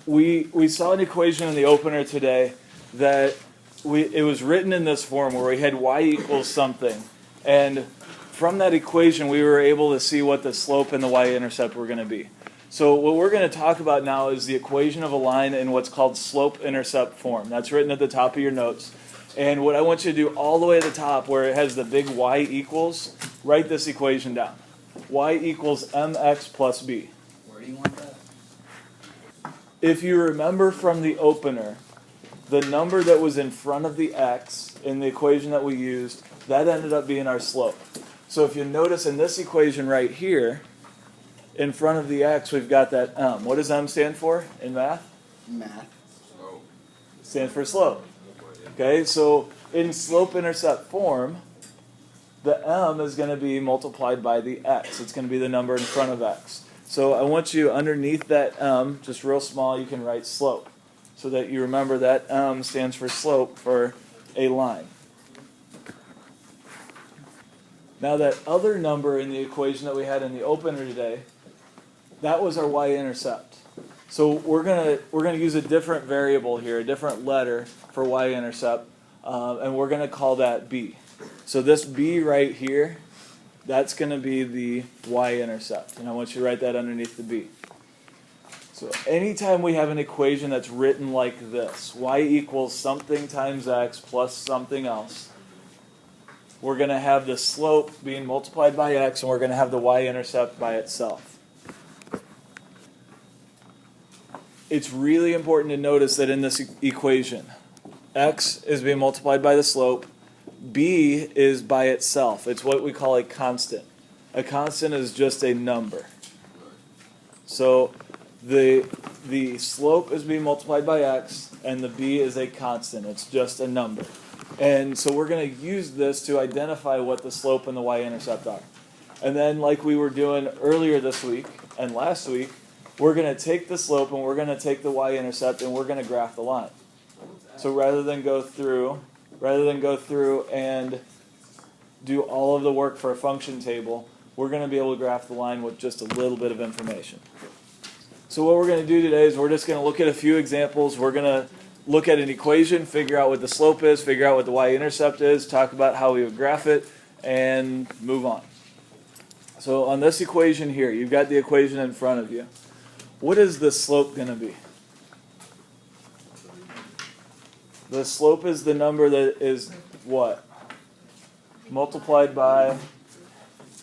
we saw an equation in the opener today that it was written in this form where we had y equals something. And from that equation, we were able to see what the slope and the y-intercept were going to be. So what we're going to talk about now is the equation of a line in what's called slope-intercept form. That's written at the top of your notes. And what I want you to do all the way at the top where it has the big y equals, write this equation down. Y equals mx plus b. Where do you want that? If you remember from the opener, the number that was in front of the x in the equation that we used, that ended up being our slope. So if you notice in this equation right here, in front of the x, we've got that m. What does m stand for in math? Math. Stands for slope. Okay, so in slope-intercept form, the m is going to be multiplied by the x. It's going to be the number in front of x. So I want you underneath that m, just real small, you can write slope. So that you remember that m stands for slope for a line. Now that other number in the equation that we had in the opener today, that was our y-intercept. So we're gonna use a different variable here, a different letter for y-intercept, and we're gonna call that b. So this b right here, that's gonna be the y-intercept, and I want you to write that underneath the b. So anytime we have an equation that's written like this, y equals something times x plus something else, we're going to have the slope being multiplied by x, and we're going to have the y-intercept by itself. It's really important to notice that in this equation, x is being multiplied by the slope, b is by itself. It's what we call a constant. A constant is just a number. So the slope is being multiplied by x, and the b is a constant. It's just a number. And so we're going to use this to identify what the slope and the y-intercept are. And then like we were doing earlier this week and last week, we're going to take the slope and we're going to take the y-intercept and we're going to graph the line. So rather than go through and do all of the work for a function table, we're going to be able to graph the line with just a little bit of information. So what we're going to do today is we're just going to look at a few examples. We're going to look at an equation, figure out what the slope is, figure out what the y-intercept is, talk about how we would graph it, and move on. So on this equation here, you've got the equation in front of you. What is the slope going to be? The slope is the number that is what? Multiplied by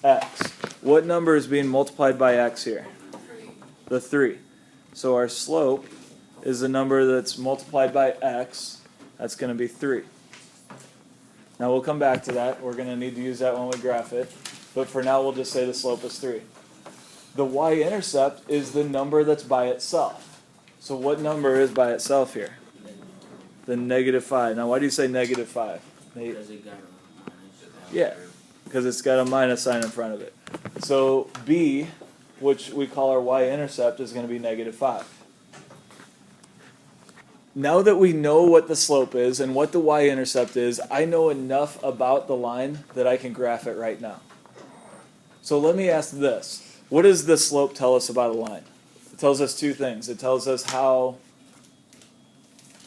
x. What number is being multiplied by x here? The 3. So our slope is the number that's multiplied by x. That's going to be 3. Now we'll come back to that. We're going to need to use that when we graph it. But for now we'll just say the slope is 3. The y-intercept is the number that's by itself. So what number is by itself here? The -5. Now why do you say -5? Because it got a minus. Yeah, because it's got a minus sign in front of it. So b, which we call our y-intercept, is going to be -5. Now that we know what the slope is and what the y-intercept is, I know enough about the line that I can graph it right now. So let me ask this. What does the slope tell us about a line? It tells us two things. It tells us how,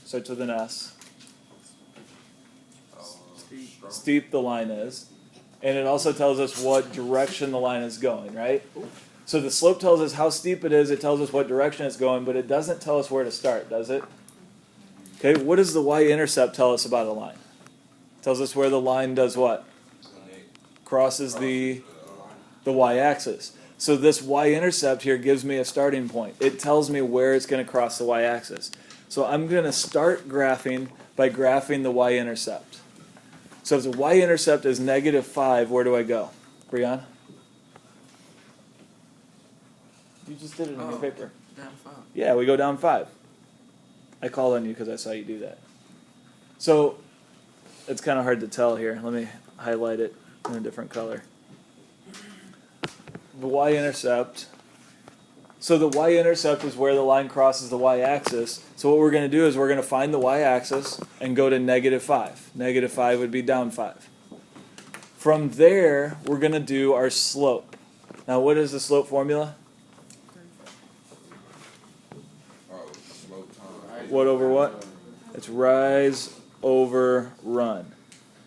starts with an S, steep the line is. And it also tells us what direction the line is going, right? So the slope tells us how steep it is. It tells us what direction it's going, but it doesn't tell us where to start, does it? Okay, what does the y-intercept tell us about a line? It tells us where the line does what? Crosses the y-axis. So this y-intercept here gives me a starting point. It tells me where it's going to cross the y-axis. So I'm going to start graphing by graphing the y-intercept. So if the y-intercept is -5, where do I go? Brianna? You just did it in your paper. Down 5. Yeah, we go down 5. I called on you because I saw you do that. So it's kind of hard to tell here. Let me highlight it in a different color. The y-intercept. So the y-intercept is where the line crosses the y-axis. So what we're going to do is we're going to find the y-axis and go to -5. -5 would be down 5. From there, we're going to do our slope. Now, what is the slope formula? What over what? It's rise over run.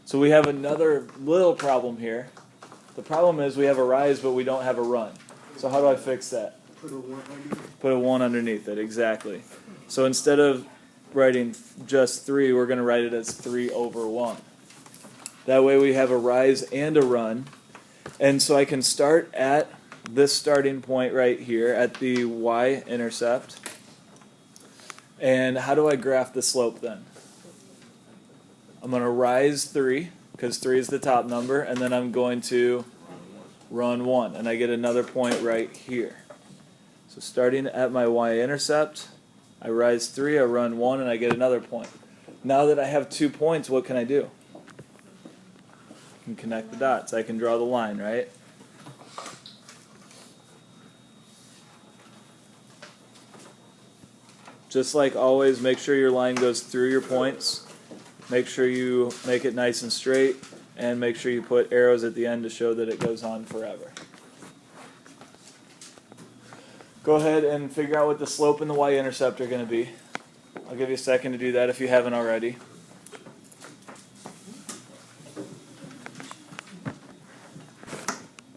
So we have another little problem here. The problem is we have a rise, but we don't have a run. So how do I fix that? Put a 1 underneath. Put a 1 underneath it, exactly. So instead of writing just 3, we're going to write it as 3 over 1. That way we have a rise and a run. And so I can start at this starting point right here at the Y-intercept. And how do I graph the slope then? I'm going to rise 3, because 3 is the top number, and then I'm going to run 1, and I get another point right here. So starting at my Y-intercept, I rise 3, I run 1, and I get another point. Now that I have 2 points, what can I do? I can connect the dots. I can draw the line, right? Just like always, make sure your line goes through your points. Make sure you make it nice and straight, and make sure you put arrows at the end to show that it goes on forever. Go ahead and figure out what the slope and the Y-intercept are going to be. I'll give you a second to do that if you haven't already.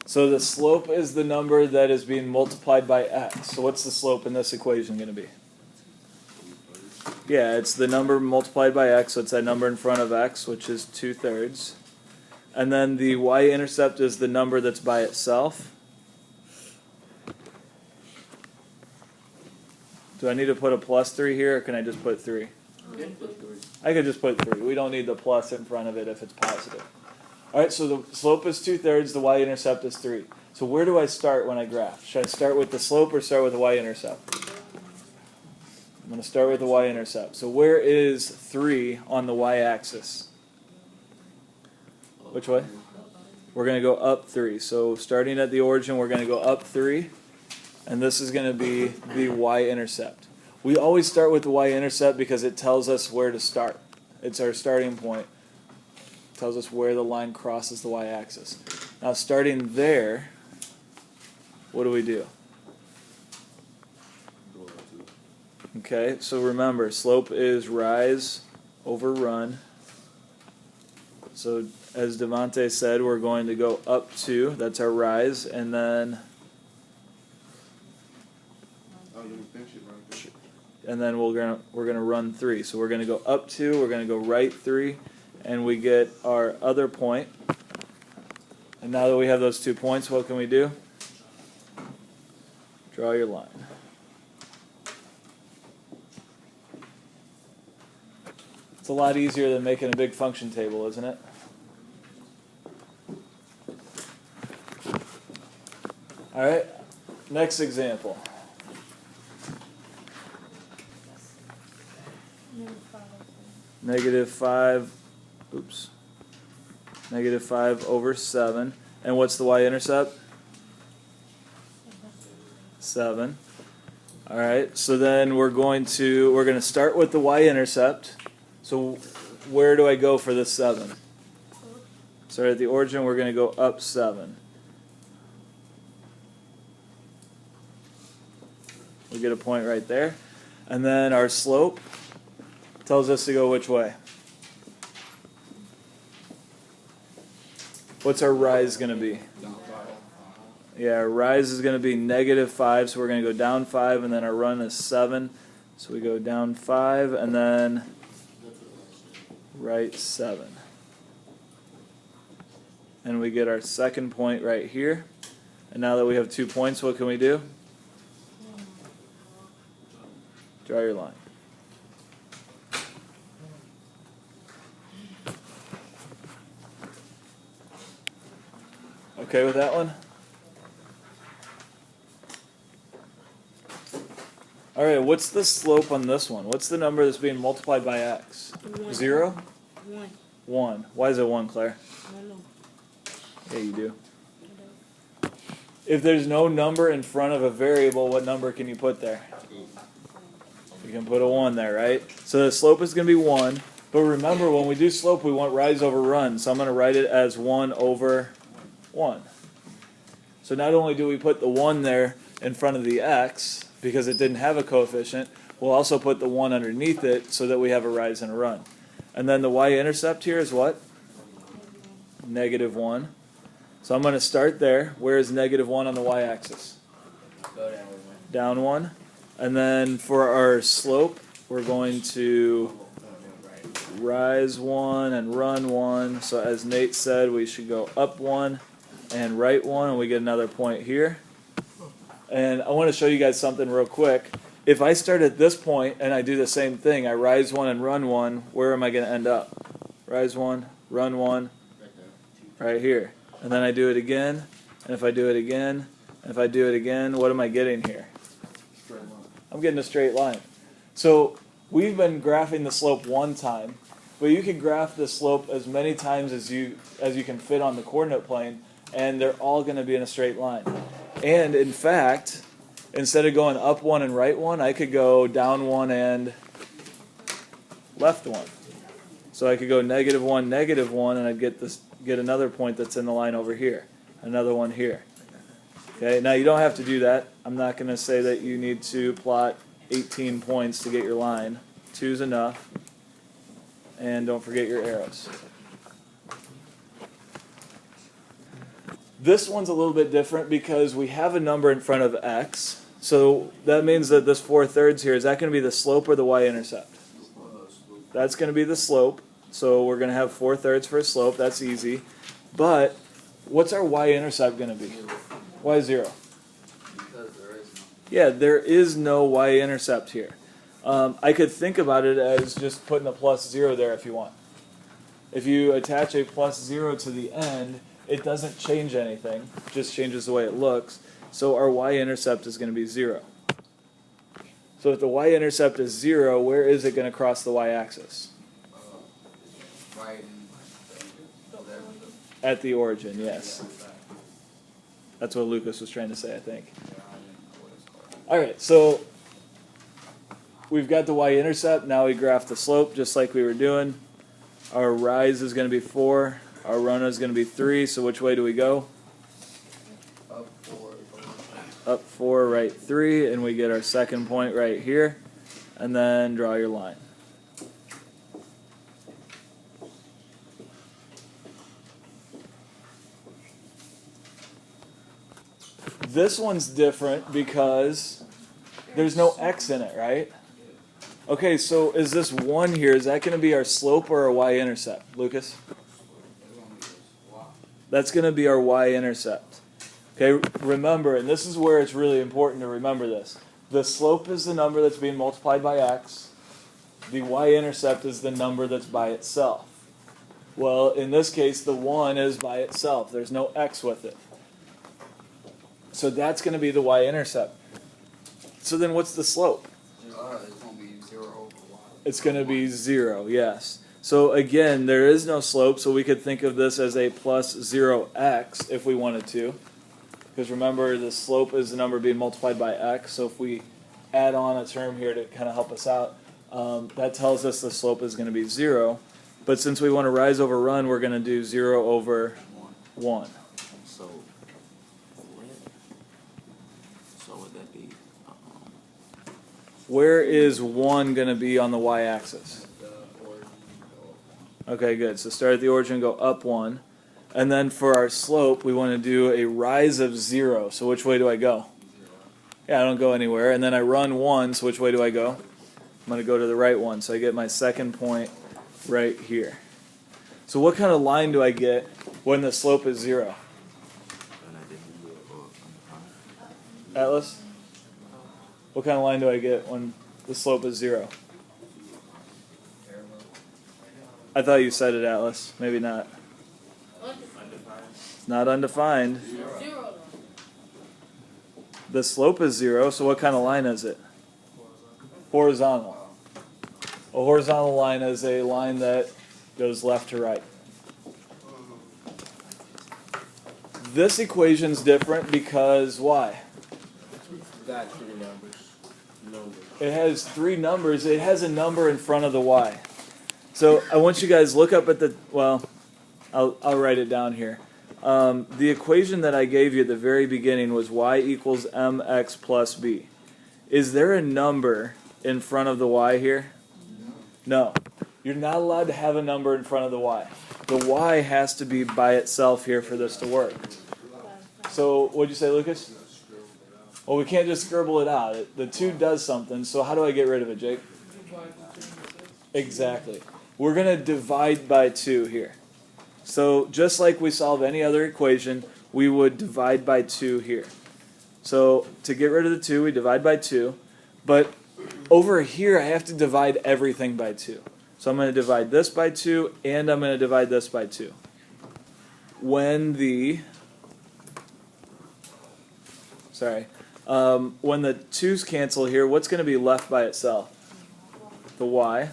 So the slope is the number that is being multiplied by x. So what's the slope in this equation going to be? Yeah, it's the number multiplied by x, so it's that number in front of x, which is 2/3. And then the Y-intercept is the number that's by itself. Do I need to put a plus 3 here, or can I just put 3? I could just put 3. We don't need the plus in front of it if it's positive. All right, so the slope is 2/3, the Y-intercept is 3. So where do I start when I graph? Should I start with the slope or start with the Y-intercept? I'm going to start with the Y-intercept. So where is 3 on the Y-axis? Which way? We're going to go up 3. So starting at the origin, we're going to go up 3. And this is going to be the Y-intercept. We always start with the Y-intercept because it tells us where to start. It's our starting point. It tells us where the line crosses the Y-axis. Now starting there, what do we do? Okay, so remember, slope is rise over run. So as Devante said, we're going to go up 2. That's our rise, and then we're gonna run 3. So we're gonna go up 2. We're gonna go right 3, and we get our other point. And now that we have those 2 points, what can we do? Draw your line. It's a lot easier than making a big function table, isn't it? All right, next example. -5 over 7. And what's the Y-intercept? 7. All right, so then we're going to start with the Y-intercept. So where do I go for this 7? So at the origin, we're going to go up 7. We get a point right there. And then our slope tells us to go which way? What's our rise going to be? Yeah, our rise is going to be -5, so we're going to go down 5, and then our run is 7. So we go down 5, and then right 7. And we get our second point right here. And now that we have 2 points, what can we do? Draw your line. Okay with that one? All right, what's the slope on this one? What's the number that's being multiplied by x? 0? 1. 1. Why is it 1, Claire? I don't know. Yeah, you do. If there's no number in front of a variable, what number can you put there? You can put a 1 there, right? So the slope is going to be 1. But remember, when we do slope, we want rise over run. So I'm going to write it as 1 over 1. So not only do we put the 1 there in front of the x, because it didn't have a coefficient, We'll also put the 1 underneath it so that we have a rise and a run. And then the y-intercept here is what? -1. So I'm going to start there. Where is -1 on the y-axis? Go down. Down 1. And then for our slope, we're going to rise 1 and run 1. So as Nate said, we should go up 1 and right 1, and we get another point here. And I want to show you guys something real quick. If I start at this point and I do the same thing, I rise 1 and run 1, where am I going to end up? Rise 1, run 1, right here. And then I do it again, and if I do it again, and if I do it again, what am I getting here? I'm getting a straight line. So we've been graphing the slope one time, but you can graph the slope as many times as you can fit on the coordinate plane, and they're all going to be in a straight line. And in fact, instead of going up 1 and right 1, I could go down 1 and left 1. So I could go -1, -1, and I'd get another point that's in the line over here, another one here. Okay, now you don't have to do that. I'm not going to say that you need to plot 18 points to get your line. 2's enough. And don't forget your arrows. This one's a little bit different because we have a number in front of x. So that means that this 4/3 here, is that going to be the slope or the y-intercept? That's going to be the slope. So we're going to have 4/3 for a slope. That's easy. But what's our y-intercept going to be? Why 0? Because there is no. Yeah, there is no y-intercept here. I could think about it as just putting a +0 there if you want. If you attach a +0 to the end, it doesn't change anything. It just changes the way it looks. So our y-intercept is going to be 0. So if the y-intercept is 0, where is it going to cross the y-axis? Right. At the origin, yes. That's what Lucas was trying to say, I think. Alright, so we've got the y-intercept. Now we graph the slope just like we were doing. Our rise is going to be 4. Our run is going to be 3. So which way do we go? Up 4. Up 4, right 3. And we get our second point right here. And then draw your line. This one's different because there's no x in it, right? Okay, so is this 1 here, is that going to be our slope or our y-intercept? Lucas? That's going to be our y-intercept. Okay, remember, and this is where it's really important to remember this. The slope is the number that's being multiplied by x. The y-intercept is the number that's by itself. Well, in this case, the 1 is by itself. There's no x with it. So that's going to be the y-intercept. So then what's the slope? It's going to be 0 over y. It's going to be 0, yes. So again, there is no slope, so we could think of this as a plus 0x if we wanted to. Because remember, the slope is the number being multiplied by x, so if we add on a term here to kind of help us out, that tells us the slope is going to be 0. But since we want to rise over run, we're going to do 0 over 1. So would that be? Where is 1 going to be on the y-axis? Okay, good. So start at the origin and go up 1. And then for our slope, we want to do a rise of 0. So which way do I go? Yeah, I don't go anywhere. And then I run 1, so which way do I go? I'm going to go to the right one. So I get my second point right here. So what kind of line do I get when the slope is 0? Atlas? What kind of line do I get when the slope is 0? I thought you said it, Atlas. Maybe not. It's not undefined. The slope is 0, so what kind of line is it? Horizontal. A horizontal line is a line that goes left to right. This equation's different because why? Got 3 numbers. It has 3 numbers. It has a number in front of the y. So I want you guys look up at the, well, I'll write it down here. The equation that I gave you at the very beginning was y equals mx plus b. Is there a number in front of the y here? No. You're not allowed to have a number in front of the y. The y has to be by itself here for this to work. So what'd you say, Lucas? Well, we can't just scribble it out. The 2 does something, so how do I get rid of it, Jake? Exactly. We're going to divide by 2 here. So just like we solve any other equation, we would divide by 2 here. So to get rid of the 2, we divide by 2. But over here, I have to divide everything by 2. So I'm going to divide this by 2, and I'm going to divide this by 2. When the 2's cancel here, what's going to be left by itself? The y.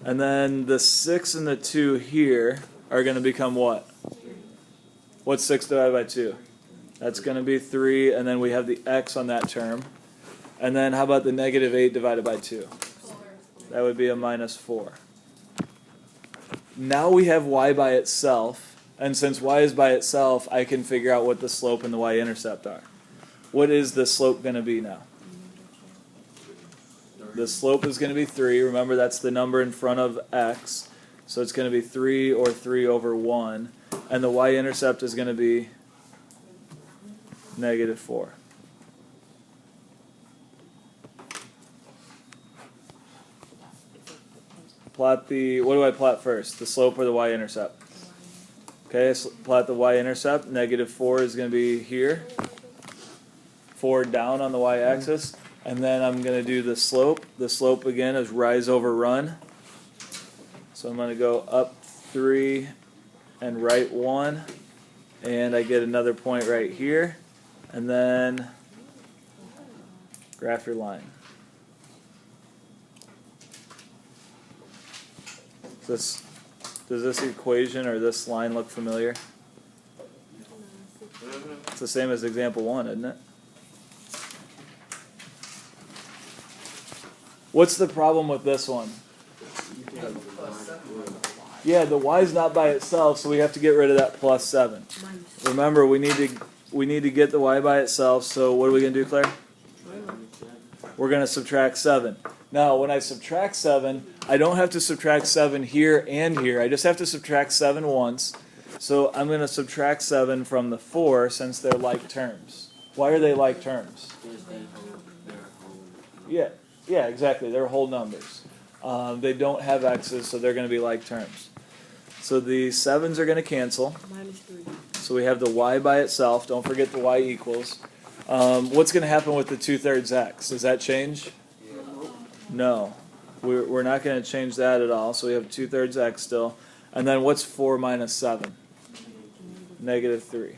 And then the 6 and the 2 here are going to become what? What's 6 divided by 2? That's going to be 3, and then we have the x on that term. And then how about the negative 8 divided by 2? That would be a minus 4. Now we have y by itself, and since y is by itself, I can figure out what the slope and the y-intercept are. What is the slope going to be now? The slope is going to be 3. Remember, that's the number in front of x. So it's going to be 3 or 3 over 1. And the y-intercept is going to be negative 4. Plot the, what do I plot first? The slope or the y-intercept? Okay, so plot the y-intercept. Negative 4 is going to be here. 4 down on the y-axis. And then I'm going to do the slope. The slope, again, is rise over run. So I'm going to go up 3 and right 1. And I get another point right here. And then graph your line. Does this equation or this line look familiar? It's the same as example 1, isn't it? What's the problem with this one? Yeah, the y's not by itself, so we have to get rid of that plus 7. Remember, we need to get the y by itself, so what are we going to do, Claire? We're going to subtract 7. Now, when I subtract 7, I don't have to subtract 7 here and here. I just have to subtract 7 once. So I'm going to subtract 7 from the 4 since they're like terms. Why are they like terms? Yeah, exactly. They're whole numbers. They don't have x's, so they're going to be like terms. So the 7's are going to cancel. So we have the y by itself. Don't forget the y equals. What's going to happen with the 2/3 x? Does that change? No. We're not going to change that at all. So we have 2/3 x still. And then what's 4 minus 7? Negative 3.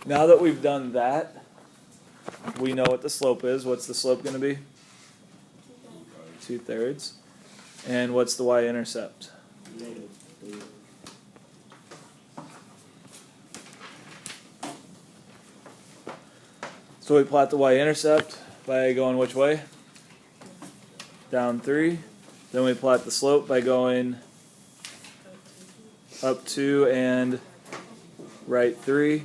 Now that we've done that, we know what the slope is. What's the slope going to be? 2/3. And what's the y-intercept? So we plot the y-intercept by going which way? Down 3. Then we plot the slope by going up 2 and right 3.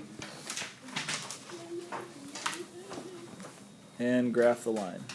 And graph the line.